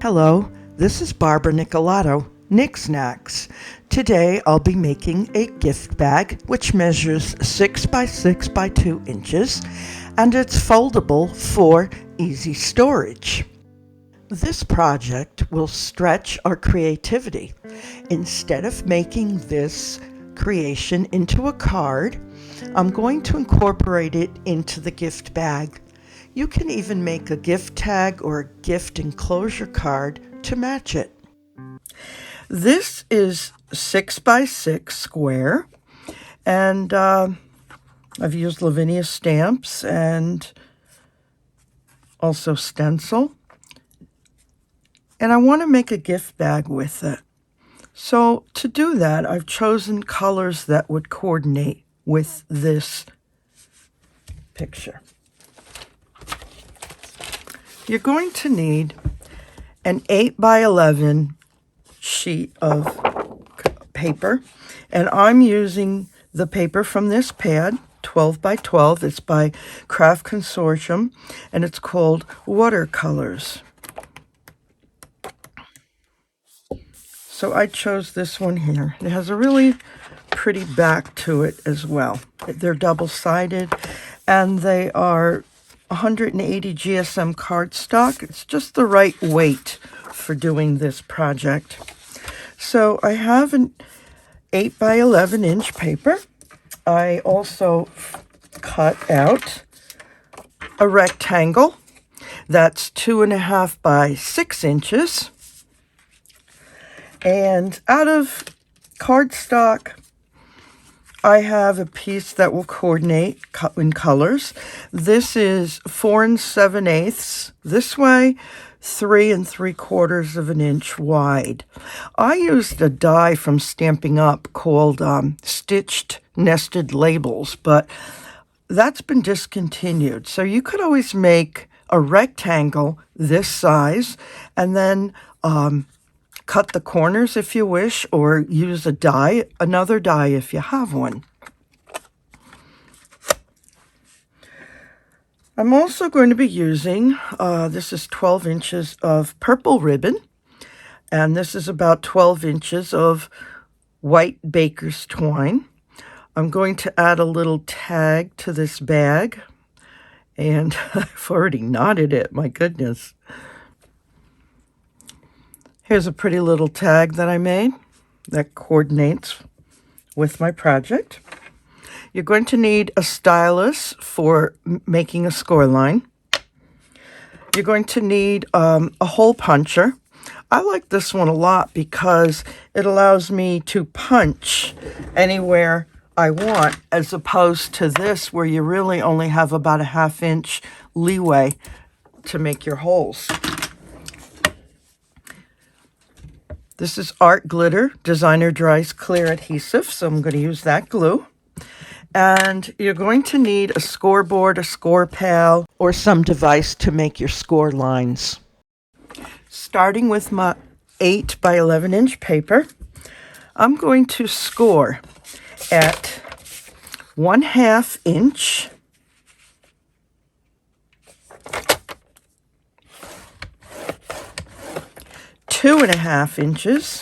Hello, this is Barbara Nicolato, Nick Snacks. Today I'll be making a gift bag which measures 6 by 6 by 2 inches and it's foldable for easy storage. This project will stretch our creativity. Instead of making this creation into a card, I'm going to incorporate it into the gift bag. You can even make a gift tag or a gift enclosure card to match it. This is 6 by 6 square, and I've used Lavinia stamps and also stencil. And I want to make a gift bag with it. So to do that, I've chosen colors that would coordinate with this picture. You're going to need an 8 by 11 sheet of paper, and I'm using the paper from this pad, 12 by 12. It's by Craft Consortium, and it's called Watercolors. So I chose this one here. It has a really pretty back to it as well. They're double-sided, and they are 180 GSM cardstock. It's just the right weight for doing this project. So I have an 8 by 11 inch paper. I also cut out a rectangle that's 2.5 by 6 inches. And out of cardstock, I have a piece that will coordinate in colors. This is 4 7/8 this way, 3 3/4 of an inch wide. I used a die from Stampin' Up called Stitched Nested Labels, but that's been discontinued. So you could always make a rectangle this size and then cut the corners if you wish, or use a die, another die if you have one. I'm also going to be using, this is 12 inches of purple ribbon, and this is about 12 inches of white baker's twine. I'm going to add a little tag to this bag, and I've already knotted it, my goodness. Here's a pretty little tag that I made that coordinates with my project. You're going to need a stylus for making a score line. You're going to need a hole puncher. I like this one a lot because it allows me to punch anywhere I want, as opposed to this where you really only have about a 1/2 inch leeway to make your holes. This is Art Glitter Designer Dries Clear Adhesive, so I'm going to use that glue. And you're going to need a scoreboard, a score pal, or some device to make your score lines. Starting with my 8 by 11 inch paper, I'm going to score at 1/2 inch, 2.5 inches,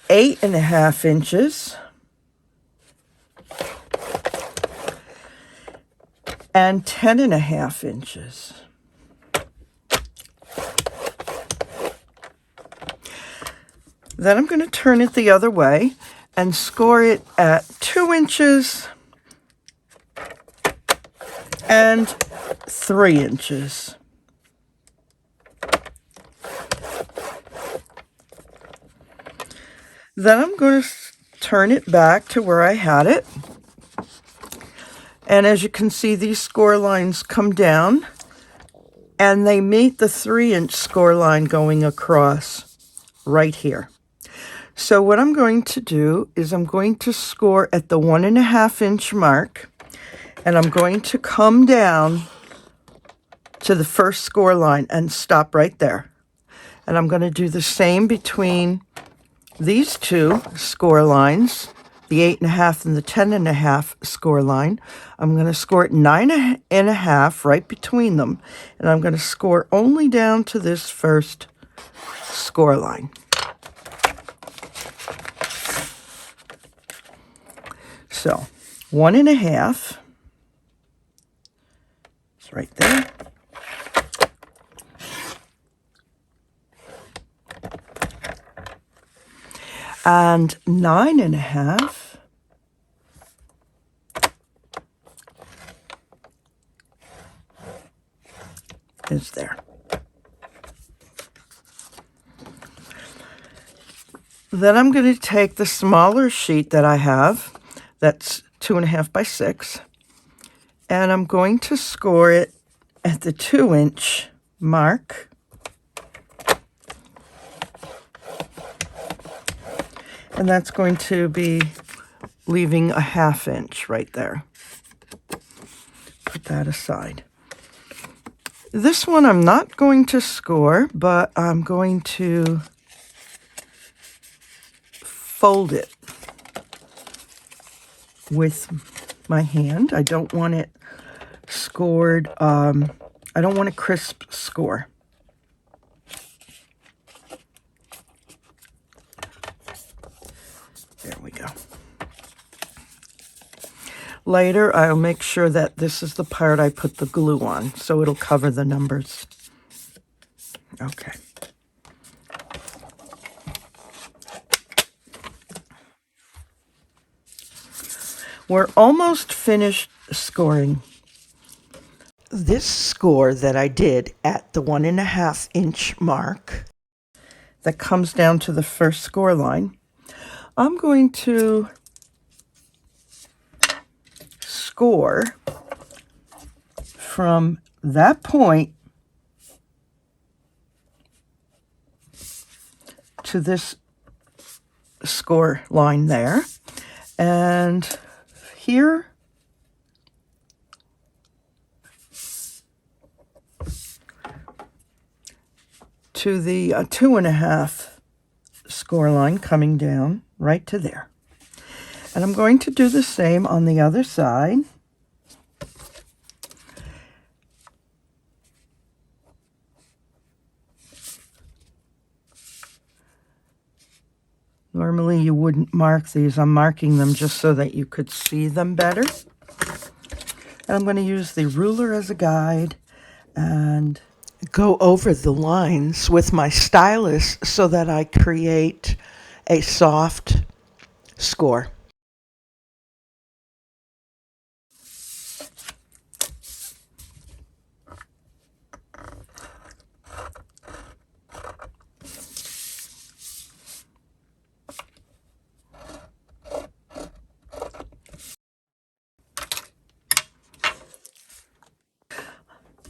8.5 inches, and 10.5 inches. Then I'm going to turn it the other way and score it at 2 inches and 3 inches. Then I'm going to turn it back to where I had it. And as you can see, these score lines come down and they meet the 3-inch score line going across right here. So what I'm going to do is I'm going to score at the 1.5 inch mark, and I'm going to come down to the first score line and stop right there. And I'm going to do the same between these two score lines the 8.5 and the 10.5 score line. I'm going to score it 9.5 right between them, and I'm going to score only down to this first score line. So 1.5, it's right there. And 9.5 is there. Then I'm going to take the smaller sheet that I have, that's 2.5 by 6, and I'm going to score it at the 2-inch mark. And that's going to be leaving a 1/2 inch right there. Put that aside. This one I'm not going to score, but I'm going to fold it with my hand. I don't want it scored. I don't want a crisp score. There we go. Later, I'll make sure that this is the part I put the glue on, so it'll cover the numbers. Okay. We're almost finished scoring. This score that I did at the 1.5 inch mark, that comes down to the first score line, I'm going to score from that point to this score line there, and here to the 2.5 score line coming down right to there. And I'm going to do the same on the other side. Normally you wouldn't mark these. I'm marking them just so that you could see them better. And I'm going to use the ruler as a guide and go over the lines with my stylus so that I create a soft score.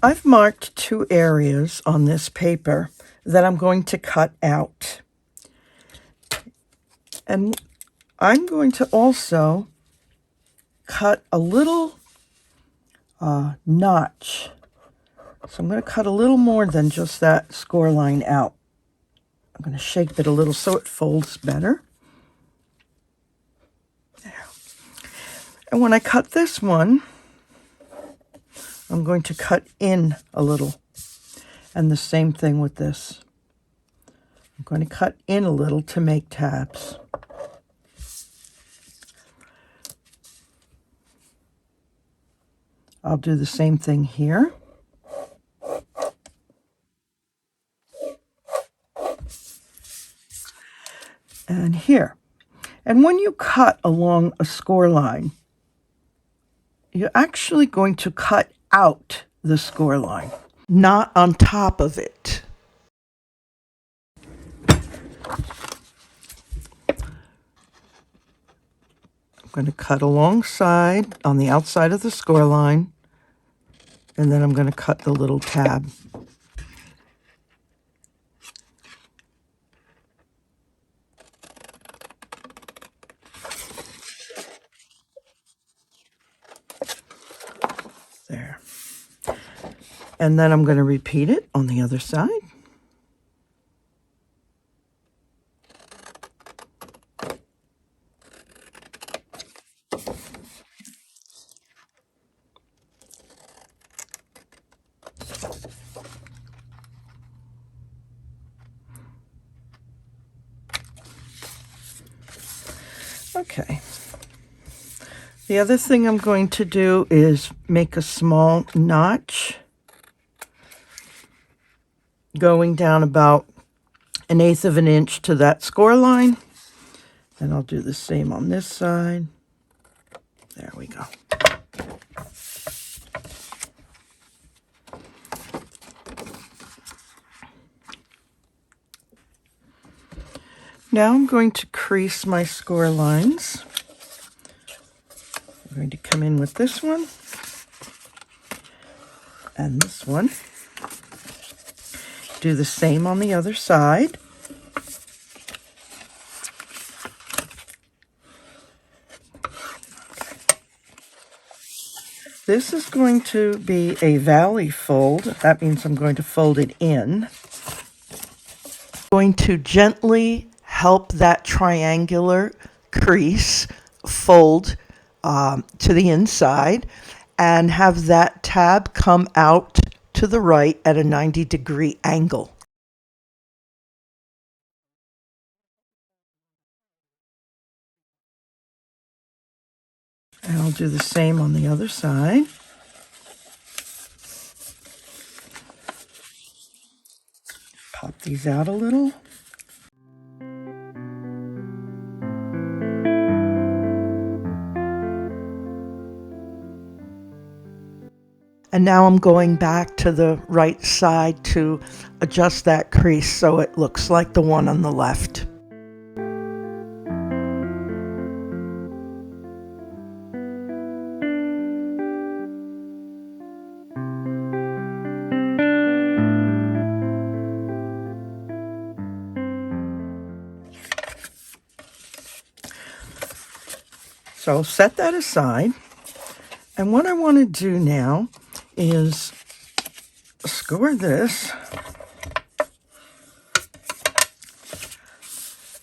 I've marked 2 areas on this paper that I'm going to cut out. And I'm going to also cut a little notch. So I'm going to cut a little more than just that score line out. I'm going to shape it a little so it folds better. There. And when I cut this one, I'm going to cut in a little. And the same thing with this. I'm going to cut in a little to make tabs. I'll do the same thing here. And here. And when you cut along a score line, you're actually going to cut out the score line, not on top of it. I'm going to cut alongside on the outside of the score line, and then I'm going to cut the little tab. There. And then I'm going to repeat it on the other side. Okay. The other thing I'm going to do is make a small notch going down about 1/8 of an inch to that score line. And I'll do the same on this side. There we go. Now I'm going to crease my score lines. I'm going to come in with this one and this one. Do the same on the other side. This is going to be a valley fold. That means I'm going to fold it in. I'm going to gently help that triangular crease fold to the inside and have that tab come out to the right at a 90-degree angle. And I'll do the same on the other side. Pop these out a little. And now I'm going back to the right side to adjust that crease so it looks like the one on the left. So set that aside. And what I want to do now is score this.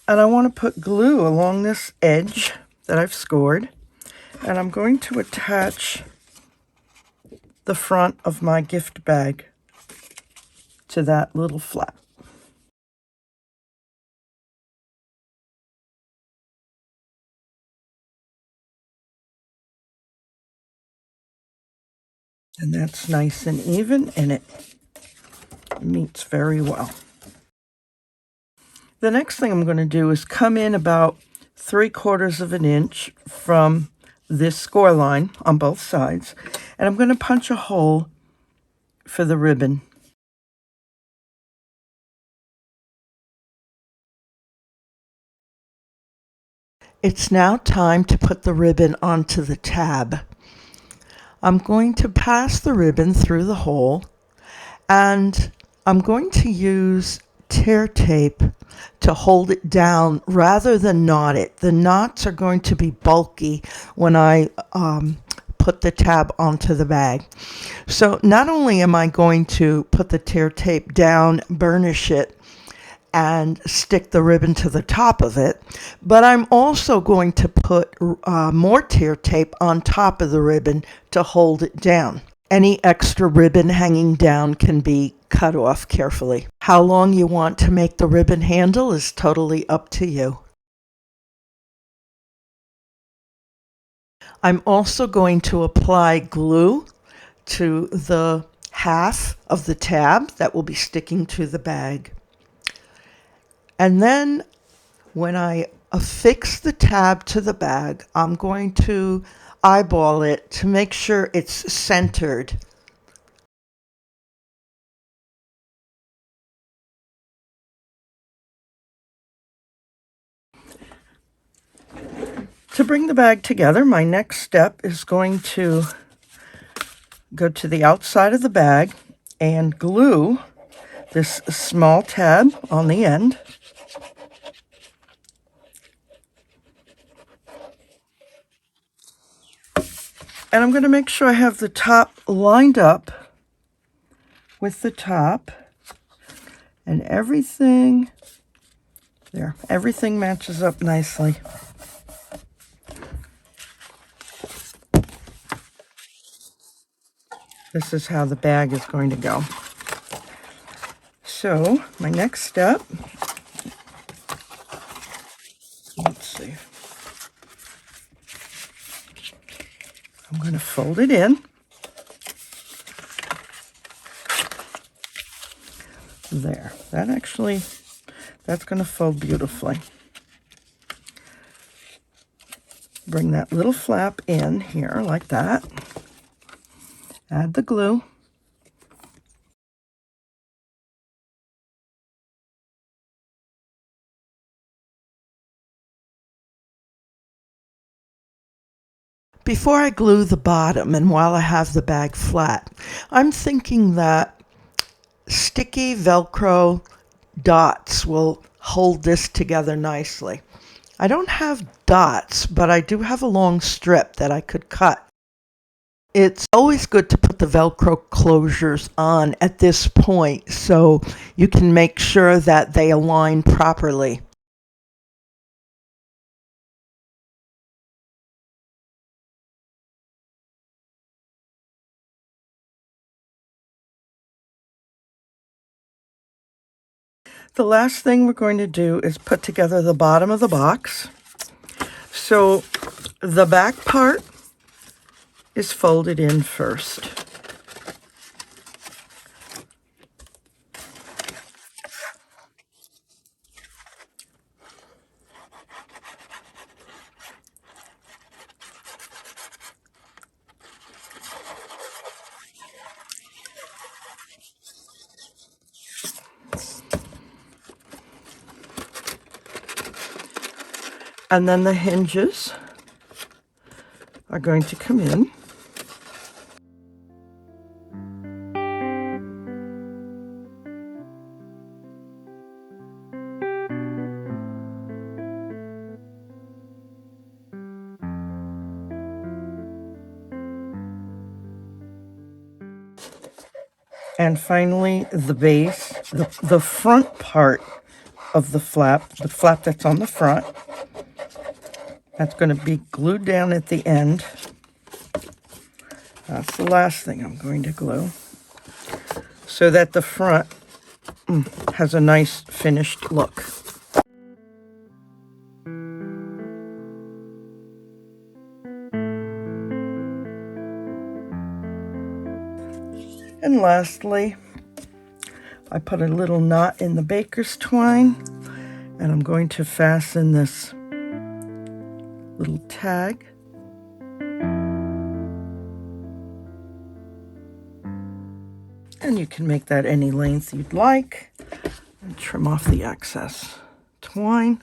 And I want to put glue along this edge that I've scored. And I'm going to attach the front of my gift bag to that little flap. And that's nice and even, and it meets very well. The next thing I'm going to do is come in about 3/4 of an inch from this score line on both sides, and I'm going to punch a hole for the ribbon. It's now time to put the ribbon onto the tab. I'm going to pass the ribbon through the hole, and I'm going to use tear tape to hold it down rather than knot it. The knots are going to be bulky when I put the tab onto the bag. So not only am I going to put the tear tape down, burnish it, and stick the ribbon to the top of it, but I'm also going to put more tear tape on top of the ribbon to hold it down. Any extra ribbon hanging down can be cut off carefully. How long you want to make the ribbon handle is totally up to you. I'm also going to apply glue to the half of the tab that will be sticking to the bag. And then when I affix the tab to the bag, I'm going to eyeball it to make sure it's centered. To bring the bag together, my next step is going to go to the outside of the bag and glue this small tab on the end. And I'm going to make sure I have the top lined up with the top, and everything there, everything matches up nicely. This is how the bag is going to go. So my next step, let's see. fold it in. There, that's going to fold beautifully. Bring that little flap in here like that. Add the glue. Before I glue the bottom and while I have the bag flat, I'm thinking that sticky Velcro dots will hold this together nicely. I don't have dots, but I do have a long strip that I could cut. It's always good to put the Velcro closures on at this point so you can make sure that they align properly. The last thing we're going to do is put together the bottom of the box. So the back part is folded in first. And then the hinges are going to come in. And finally, the base, the front part of the flap that's on the front, that's going to be glued down at the end. That's the last thing I'm going to glue, so that the front has a nice finished look. And lastly, I put a little knot in the baker's twine, and I'm going to fasten this little tag. And you can make that any length you'd like, and trim off the excess twine.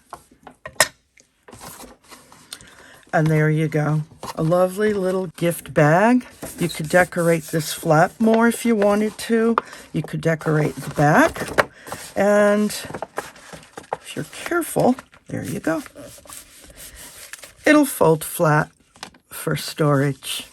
And there you go, a lovely little gift bag. You could decorate this flap more if you wanted to. You could decorate the back, and if you're careful, there you go. It'll fold flat for storage.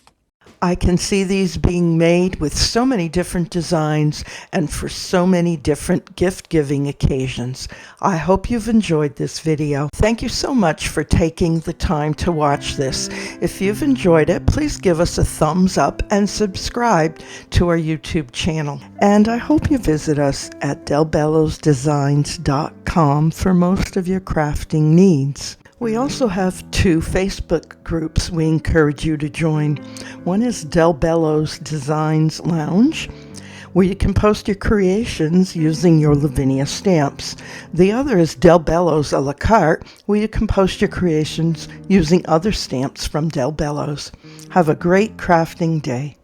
I can see these being made with so many different designs and for so many different gift-giving occasions. I hope you've enjoyed this video. Thank you so much for taking the time to watch this. If you've enjoyed it, please give us a thumbs up and subscribe to our YouTube channel. And I hope you visit us at delbellosdesigns.com for most of your crafting needs. We also have 2 Facebook groups we encourage you to join. One is Del Bello's Designs Lounge, where you can post your creations using your Lavinia stamps. The other is Del Bello's a la carte, where you can post your creations using other stamps from Del Bello's. Have a great crafting day.